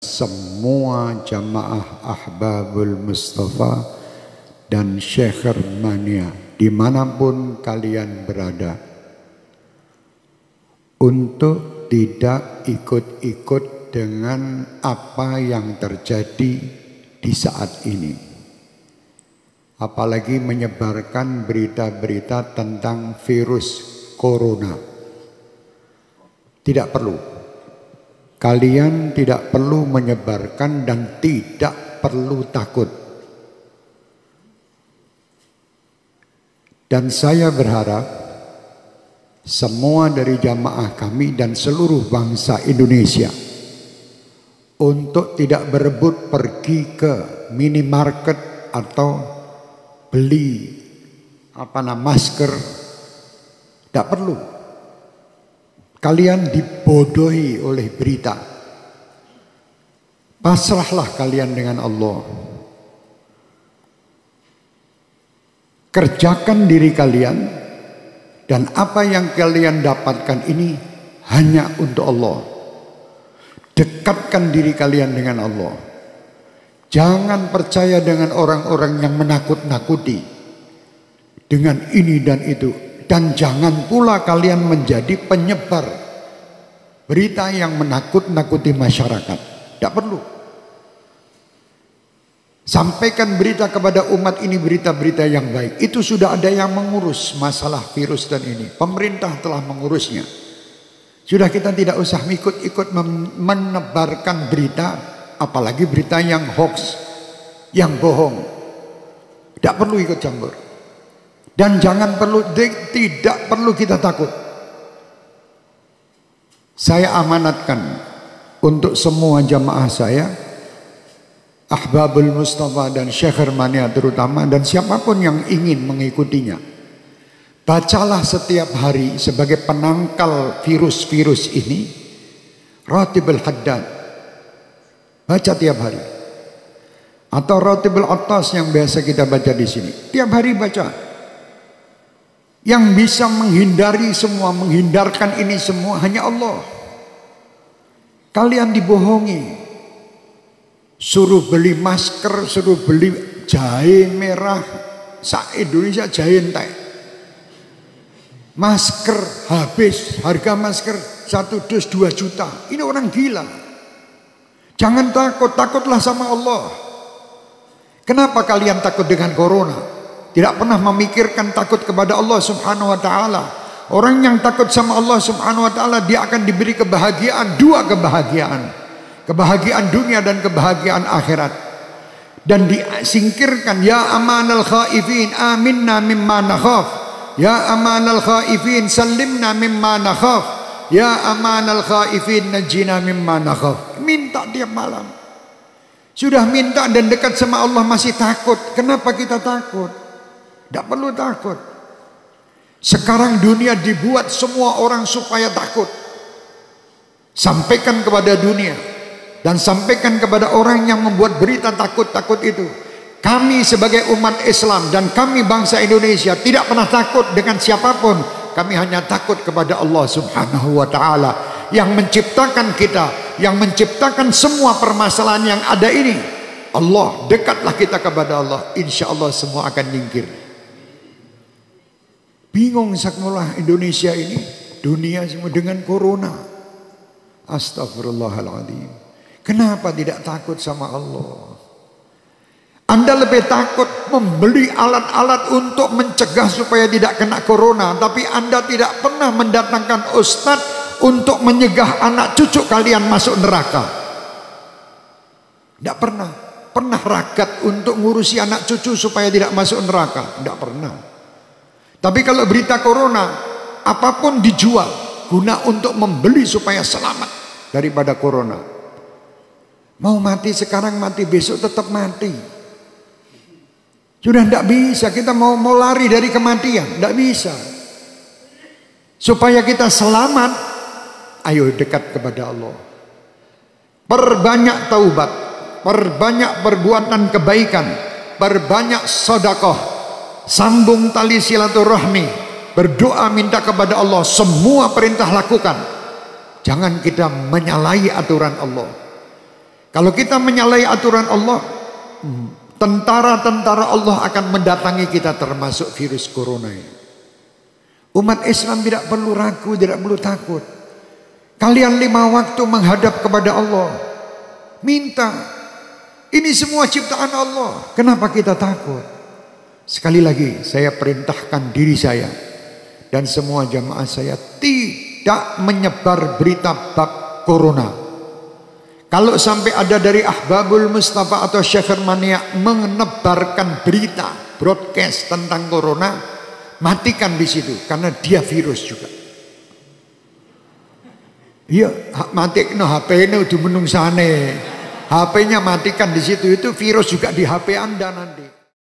semua jamaah Ahbabul Mustafa dan Syekh Hermania dimanapun kalian berada, untuk tidak ikut-ikut dengan apa yang terjadi di saat ini, apalagi menyebarkan berita-berita tentang virus corona. Tidak perlu. Kalian tidak perlu menyebarkan dan tidak perlu takut. Dan saya berharap semua dari jamaah kami dan seluruh bangsa Indonesia untuk tidak berebut pergi ke minimarket atau beli masker. Tidak perlu. Kalian dibodohi oleh berita. Pasrahlah kalian dengan Allah. Kerjakan diri kalian, dan apa yang kalian dapatkan ini hanya untuk Allah. Dekatkan diri kalian dengan Allah. Jangan percaya dengan orang-orang yang menakut-nakuti dengan ini dan itu. Dan jangan pula kalian menjadi penyebar berita yang menakut-nakuti masyarakat. Tidak perlu. Sampaikan berita kepada umat ini, berita-berita yang baik. Itu sudah ada yang mengurus masalah virus dan ini. Pemerintah telah mengurusnya. Sudah, kita tidak usah ikut-ikut menebarkan berita, apalagi berita yang hoax, yang bohong. Tidak perlu ikut campur. Dan tidak perlu kita takut. Saya amanatkan untuk semua jamaah saya, Ahbabul Mustafa dan Syekh Hermania terutama, dan siapapun yang ingin mengikutinya, bacalah setiap hari sebagai penangkal virus-virus ini Ratibul Haddad. Baca tiap hari. Atau Ratibul Attas yang biasa kita baca di sini. Tiap hari baca. Yang bisa menghindari semua, menghindarkan ini semua hanya Allah. Kalian dibohongi. Suruh beli masker, suruh beli jahe merah. Indonesia jahe entek. Masker habis, harga masker 1 dus 2 juta. Ini orang gila. Jangan takut, takutlah sama Allah. Kenapa kalian takut dengan corona? Tidak pernah memikirkan takut kepada Allah Subhanahu wa ta'ala. Orang yang takut sama Allah Subhanahu wa ta'ala, dia akan diberi kebahagiaan, 2 kebahagiaan. Kebahagiaan dunia dan kebahagiaan akhirat. Dan disingkirkan, ya amanal khaifin aminna mimma nakhaf. Ya amanal khaifin sallimna mimma nakhaf. Ya amanal khaifin najina mimma nakhaf. Minta tiap malam. Sudah minta dan dekat sama Allah masih takut. Kenapa kita takut? Tidak perlu takut. Sekarang dunia dibuat semua orang supaya takut. Sampaikan kepada dunia. Dan sampaikan kepada orang yang membuat berita takut-takut itu. Kami sebagai umat Islam dan kami bangsa Indonesia tidak pernah takut dengan siapapun. Kami hanya takut kepada Allah Subhanahu wa ta'ala. Yang menciptakan kita. Yang menciptakan semua permasalahan yang ada ini. Allah, dekatlah kita kepada Allah. Insya Allah semua akan nyingkir. Bingung sakmulah Indonesia ini, dunia semua dengan corona. Astagfirullahaladzim. Kenapa tidak takut sama Allah? Anda lebih takut membeli alat-alat untuk mencegah supaya tidak kena corona, tapi Anda tidak pernah mendatangkan ustadz untuk menyegah anak cucu kalian masuk neraka. Tidak pernah. Pernah ragat untuk ngurusi anak cucu supaya tidak masuk neraka? Tidak pernah. Tapi kalau berita corona, apapun dijual guna untuk membeli supaya selamat daripada corona. Mau mati sekarang, mati besok tetap mati. Sudah tidak bisa, kita mau lari dari kematian, tidak bisa. Supaya kita selamat, ayo dekat kepada Allah. Perbanyak taubat, perbanyak perbuatan kebaikan, perbanyak sedekah. Sambung tali silaturahmi, berdoa minta kepada Allah, semua perintah lakukan. Jangan kita menyalahi aturan Allah. Kalau kita menyalahi aturan Allah, tentara-tentara Allah akan mendatangi kita, termasuk virus corona ini. Umat Islam tidak perlu ragu, tidak perlu takut. Kalian 5 waktu menghadap kepada Allah, minta. Ini semua ciptaan Allah. Kenapa kita takut? Sekali lagi saya perintahkan diri saya dan semua jamaah saya tidak menyebar berita bab corona. Kalau sampai ada dari Ahbabul Mustafa atau Syekh Mania menebarkan berita broadcast tentang corona, matikan di situ, karena dia virus juga. Iya, mati no HP ini udah menungsane. HP-nya matikan di situ, itu virus juga di HP Anda nanti.